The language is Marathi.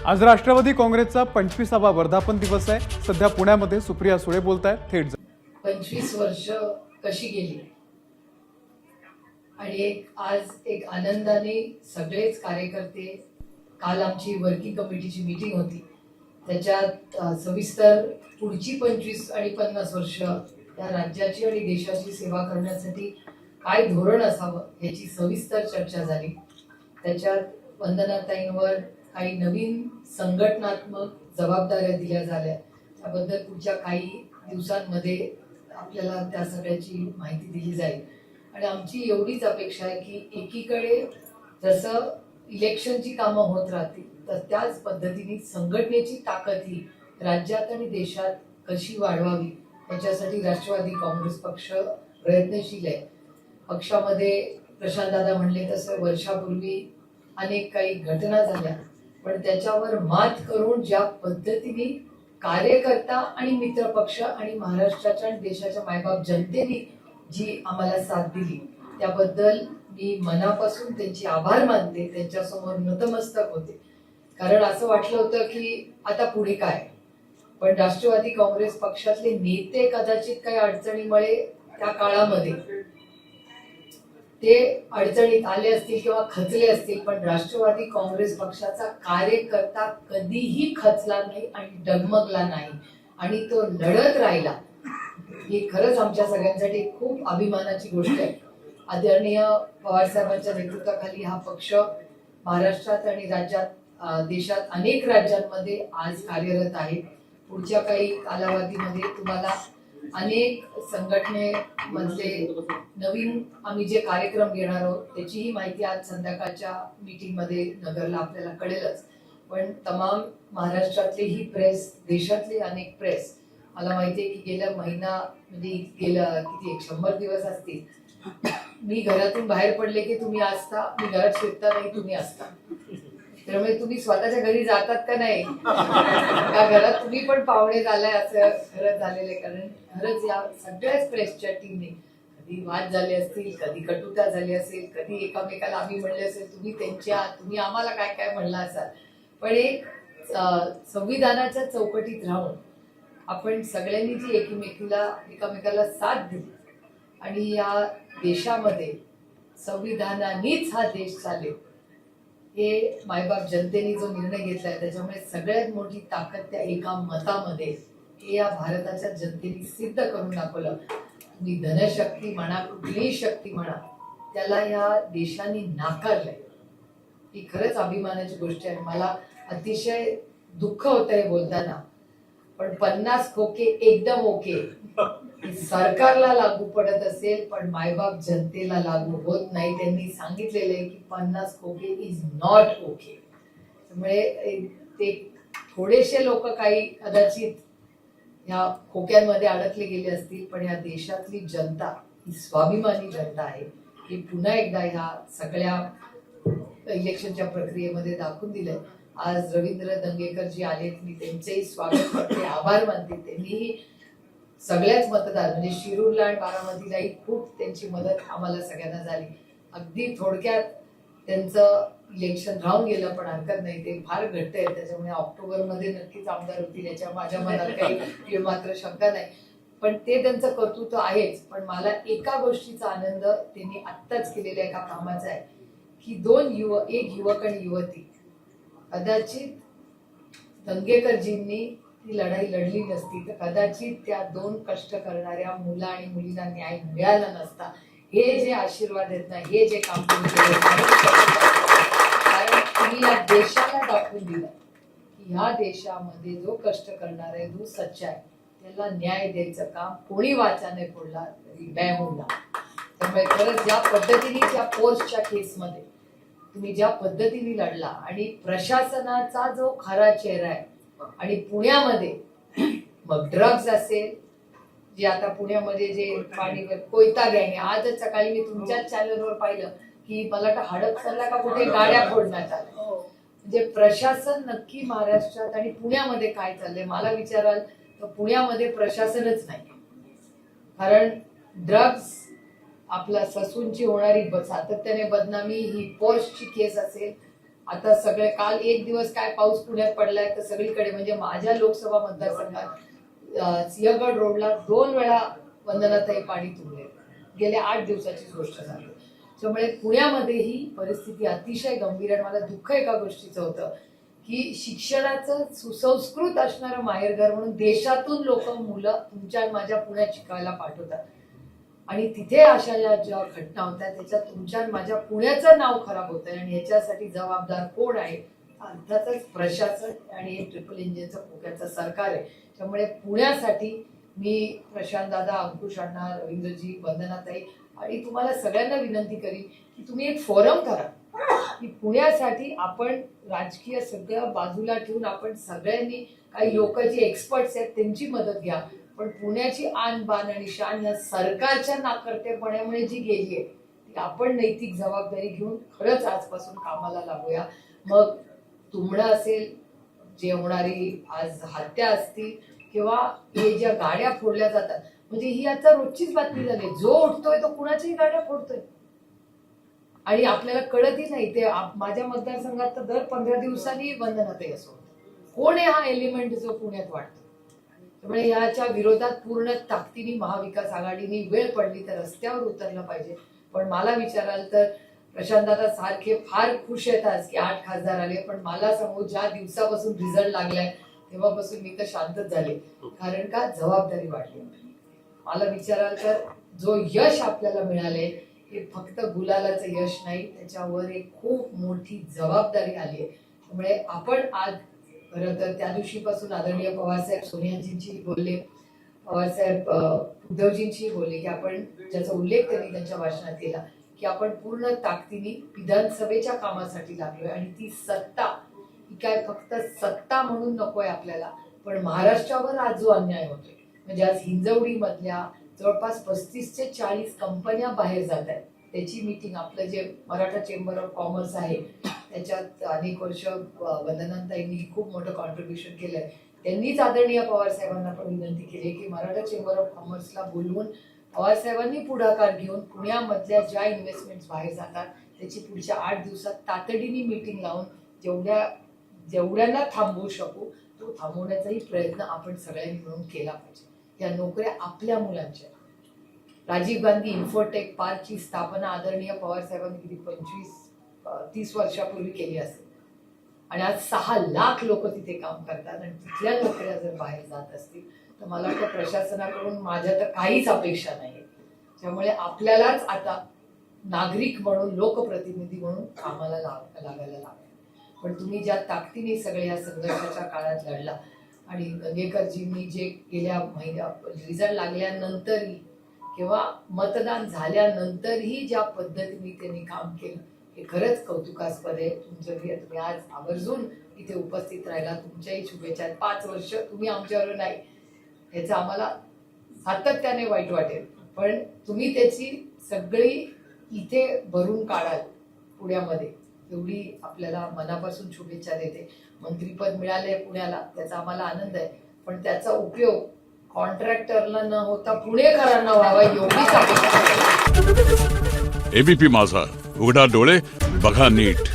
आज राष्ट्रवादी काँग्रेसचा 25वा वर्धापन दिवस आहे। सध्या पुण्यामध्ये सुप्रिया सुळे बोलतायत थेट 25 वर्ष कशी गेली आणि आज एक आनंदाने सगळेच कार्यकर्ते, काल आमची वर्किंग कमिटीची मीटिंग होती, त्याच्यात सविस्तर पुढची 25 आणि 50 वर्ष या राज्याची आणि देशाची सेवा करण्यासाठी काय धोरण असावं याची सविस्तर चर्चा झाली। त्याच्यात वंदनाताईंवर काही नवीन संघटनात्मक जबाबदाऱ्या दिल्या झाल्या, त्याबद्दल पुढच्या काही दिवसांमध्ये आपल्याला त्या सगळ्याची माहिती दिली जाईल। आणि आमची एवढीच अपेक्षा आहे की एकीकडे जसं इलेक्शनची कामं होत राहतील तर त्याच पद्धतीने संघटनेची ताकद ही राज्यात आणि देशात कशी वाढवावी याच्यासाठी राष्ट्रवादी काँग्रेस पक्ष प्रयत्नशील आहे। पक्षामध्ये प्रशांत दादा म्हणले तसं वर्षापूर्वी अनेक काही घटना झाल्या, पण त्याच्यावर मात करून ज्या पद्धतीने कार्यकर्ता आणि मित्रपक्ष आणि महाराष्ट्राच्या आणि देशाच्या मायबाप जनतेने जी आम्हाला साथ दिली त्याबद्दल मी मनापासून त्यांचे आभार मानते, त्यांच्यासमोर नतमस्तक होते। कारण असं वाटलं होतं की आता पुढे काय, पण राष्ट्रवादी काँग्रेस पक्षातले नेते कदाचित काही अडचणीमुळे त्या काळामध्ये ते अडचणीत आले असतील किंवा खचले असतील, पण राष्ट्रवादी काँग्रेस पक्षाचा कार्यकर्ता कधीही खचला नाही आणि डगमगला नाही आणि तो लढत राहिला। ही खरंच आमच्या सगळ्यांसाठी खूप अभिमानाची गोष्ट आहे। आदरणीय पवार साहेबांच्या नेतृत्वाखाली हा पक्ष महाराष्ट्रात आणि राज्यात देशात अनेक राज्यांमध्ये आज कार्यरत आहे। पुढच्या काही कालावधीमध्ये तुम्हाला अनेक संघटनेमधले नवीन आम्ही जे कार्यक्रम घेणार आहोत त्याचीही माहिती आज संध्याकाळच्या मीटिंग मध्ये नगरला आपल्याला कळेलच। पण तमाम महाराष्ट्रातली ही प्रेस, देशातली अनेक प्रेस, मला माहिती आहे की गेल्या महिना म्हणजे गेल्या किती 100 दिवस असतील मी घरातून बाहेर पडले की तुम्ही असता, मी घरात शिरता नाही तुम्ही असता, त्यामुळे तुम्ही स्वतःच्या घरी जातात का नाही का घरात तुम्ही पण पाहुणे झालाय असं खरंच झालेलं आहे। कारण खरंच या सगळ्याच प्रेसच्या टीमने कधी वाद झाले असतील, कधी कटुता झाली असेल, कधी एकामेकाला आम्ही म्हणले असेल, तुम्ही आम्हाला काय काय म्हणला असाल, पण एक संविधानाच्या चौकटीत राहून आपण सगळ्यांनी जी एकामेकाला साथ दिली आणि या देशामध्ये संविधानानेच हा देश चालेल हे मायबाप जनतेने जो निर्णय घेतलाय त्याच्यामुळे सगळ्यात मोठी ताकद त्या एका मतामध्ये हे या भारताच्या जनतेने सिद्ध करून दाखवलं। तुम्ही धनशक्ती म्हणा, कुठलीही शक्ती म्हणा, त्याला या देशाने नाकारलंय। ही खरंच अभिमानाची गोष्ट आहे। मला अतिशय दुःख होत आहे बोलताना, पण 50 खोके एकदम ओके सरकारला लागू पडत असेल पण मायबाप जनतेला लागू होत नाही। त्यांनी सांगितलेलं आहे की 50 खोके इज नॉट ओके। त्यामुळे ते थोडेसे लोक काही कदाचित या खोक्यांमध्ये अडकले गेले असतील, पण या देशातली जनता ही स्वाभिमानी जनता आहे ही पुन्हा एकदा ह्या सगळ्या इलेक्शनच्या प्रक्रियेमध्ये दाखवून दिलंय। आज रवींद्र दंगेकर जी आले, मी त्यांचेही स्वागत करते, आभार मानते। त्यांनी सगळ्याच मतदार म्हणजे शिरूरला आणि बारामतीलाही खूप त्यांची मदत आम्हाला सगळ्यांना झाली। अगदी थोडक्यात त्यांचं इलेक्शन राहून गेलं पण हरकत नाही, ते फार घट्ट आहे, त्याच्यामुळे ऑक्टोबरमध्ये नक्कीच आमदार होतील याच्या माझ्या मनात काही मात्र शंका नाही, पण ते त्यांचं कर्तृत्व आहेच। पण मला एका गोष्टीचा आनंद त्यांनी आत्ताच केलेल्या एका कामाचा आहे की एक युवक आणि युवती, कदाचित दंगेकरजींनी ती लढाई लढली नसती तर कदाचित त्या 2 कष्ट करणाऱ्या मुला आणि मुलींना न्याय मिळाला नसता। हे जे आशीर्वाद आहेत ना, हे जे काम तुम्ही केलं, कारण तुम्ही या देशाला दाखवून दिलं की ह्या देशामध्ये जो कष्ट करणार आहे, जो सच्चा आहे, त्याला न्याय द्यायचं काम कोणी वाचाने फोडला तरी मैं होऊन जाणार। त्यामुळे खरंच ज्या पद्धतीने त्या पोर्सच्या केसमध्ये तुम्ही ज्या पद्धतीने लढला आणि प्रशासनाचा जो खरा चेहरा आहे, आणि पुण्यामध्ये मग ड्रग्ज असेल, जे आता पुण्यामध्ये जे पाणीवर कोयता गँग, आजच सकाळी मी तुमच्याच चॅनलवर पाहिलं की मला वाटतं हडपसरला का कुठे गाड्या फोडण्यात आल्या। म्हणजे प्रशासन नक्की महाराष्ट्रात आणि पुण्यामध्ये काय चाललंय मला विचाराल तर पुण्यामध्ये प्रशासनच नाही, कारण ड्रग्ज आपला ससूनची होणारी सातत्याने बदनामी, ही पोर्सची केस असेल, आता सगळे काल एक दिवस काय पाऊस पुण्यात पडलाय तर सगळीकडे म्हणजे माझ्या लोकसभा मतदारसंघात सिंहगड रोडला 2 वेळा वंदनाताई पाणी तुंबले. गेल्या 8 दिवसाची गोष्ट झाली. त्यामुळे पुण्यामध्ये ही परिस्थिती अतिशय गंभीर आहे. मला दुःख एका गोष्टीचं होतं की शिक्षणाचं सुसंस्कृत असणारं माहेरघर म्हणून देशातून लोक मुलं तुमच्या आणि माझ्या पुण्यात शिकायला पाठवतात आणि तिथे अशा ज्या घटना होत्या त्याच्यात तुमच्या आणि माझ्या पुण्याचं नाव खराब होत आहे आणि ह्याच्यासाठी जबाबदार कोण आहे? अर्थातच प्रशासन आणि हे ट्रिपल इंजिनचं पोक्याचं सरकार आहे. त्यामुळे पुण्यासाठी मी प्रशांत दादा, अंकुश अण्णा, रवींद्रजी, वंदनाताई आणि तुम्हाला सगळ्यांना विनंती करीन की तुम्ही एक फोरम करा की पुण्यासाठी आपण राजकीय सगळं बाजूला ठेवून आपण सगळ्यांनी काही लोक जे एक्सपर्ट्स आहेत त्यांची मदत घ्या. पण पुण्याची आन बान आणि शान या सरकारच्या नाकर्तेपणामुळे जी गेली आहे ती आपण नैतिक जबाबदारी घेऊन खरंच आजपासून कामाला लागूया. मग तुंबडं असेल, जे होणारी आज हत्या असतील किंवा हे ज्या गाड्या फोडल्या जातात म्हणजे ही आता रोजचीच बातमी झाली. जो उठतोय तो कुणाच्याही गाड्या फोडतोय आणि आपल्याला कळतही नाही. ते माझ्या मतदारसंघात तर दर 15 दिवसांनी वंदनाताई असो. कोण आहे हा एलिमेंट जो पुण्यात वाटतो? त्यामुळे याच्या विरोधात पूर्ण ताकदीने महाविकास आघाडीने वेळ पडली तर रस्त्यावर उतरलं पाहिजे. पण मला विचाराल तर प्रशांतदादा सारखे फार खुश आहेत आज की 8 खासदार आले. पण मला सांगू ज्या दिवसापासून रिझल्ट लागलाय तेव्हापासून मी तर शांतच झाले. कारण का? जबाबदारी वाढली. मला विचाराल तर जो यश आपल्याला मिळाले हे फक्त गुलालाचं यश नाही, त्याच्यावर एक खूप मोठी जबाबदारी आली आहे. त्यामुळे आपण आज खरं तर त्या दिवशीपासून आदरणीय पवारसाहेब सोनियाजींशी बोलले, पवारसाहेब उद्धवजींशी बोलले की आपण ज्याचा उल्लेख त्यांनी त्यांच्या भाषणात केला की आपण पूर्ण ताकदीने विधानसभेच्या कामासाठी लागलोय आणि ती सत्ता ही काय फक्त सत्ता म्हणून नकोय आपल्याला, पण महाराष्ट्रावर आज जो अन्याय होतोय म्हणजे आज हिंजवडी मधल्या जवळपास 35 ते 40 कंपन्या बाहेर जात आहेत. त्याची मीटिंग आपलं जे मराठा चेंबर ऑफ कॉमर्स आहे त्याच्यात अनेक वर्ष वंदनाताईंनी खूप मोठं कॉन्ट्रीब्युशन केलंय. त्यांनीच आदरणीय पवार साहेबांना पण विनंती केली की मराठा चेंबर ऑफ कॉमर्सला बोलवून पवार साहेबांनी पुढाकार घेऊन पुण्यामधल्या ज्या इन्व्हेस्टमेंट्स बाहेर जातात त्याची पुढच्या 8 दिवसात तातडीने मीटिंग लावून जेवढ्यांना थांबवू शकू तो थांबवण्याचाही प्रयत्न आपण सगळ्यांनी मिळून केला पाहिजे. या नोकऱ्या आपल्या मुलांच्या. राजीव गांधी इन्फोटेक पार्कची स्थापना आदरणीय पवार साहेबांनी किती 25-30 वर्षापूर्वी केली असेल आणि आज 6 लाख लोक तिथे काम करतात आणि तिथल्या नोकऱ्या जर बाहेर जात असतील तर मला वाटतं प्रशासनाकडून माझ्या तर काहीच अपेक्षा नाही. त्यामुळे आपल्यालाच आता नागरिक म्हणून, लोकप्रतिनिधी म्हणून कामाला लागायला लागेल. पण तुम्ही ज्या ताकदीने सगळे या संघर्षाच्या काळात लढला आणि गंगेकरजींनी जे गेल्या रिझल्ट लागल्यानंतरही किंवा मतदान झाल्यानंतरही ज्या पद्धतीने त्यांनी काम केलं हे खरंच कौतुकास्पद आहे. तुम्ही आज आवर्जून इथे उपस्थित राहिला, तुमच्याही शुभेच्छा. 5 वर्ष तुम्ही आमच्यावर नाही याचं आम्हाला सातत्याने वाईट वाटेल, पण तुम्ही त्याची सगळी इथे भरून काढाल पुण्यामध्ये एवढी आपल्याला मनापासून शुभेच्छा देते. मंत्रीपद मिळाले पुण्याला त्याचा आम्हाला आनंद आहे, पण त्याचा उपयोग कॉन्ट्रॅक्टरला न होता पुणेकरांना व्हावा एवढीच अपेक्षा. एबीपी माझा, उघडा डोळे बघा नीट.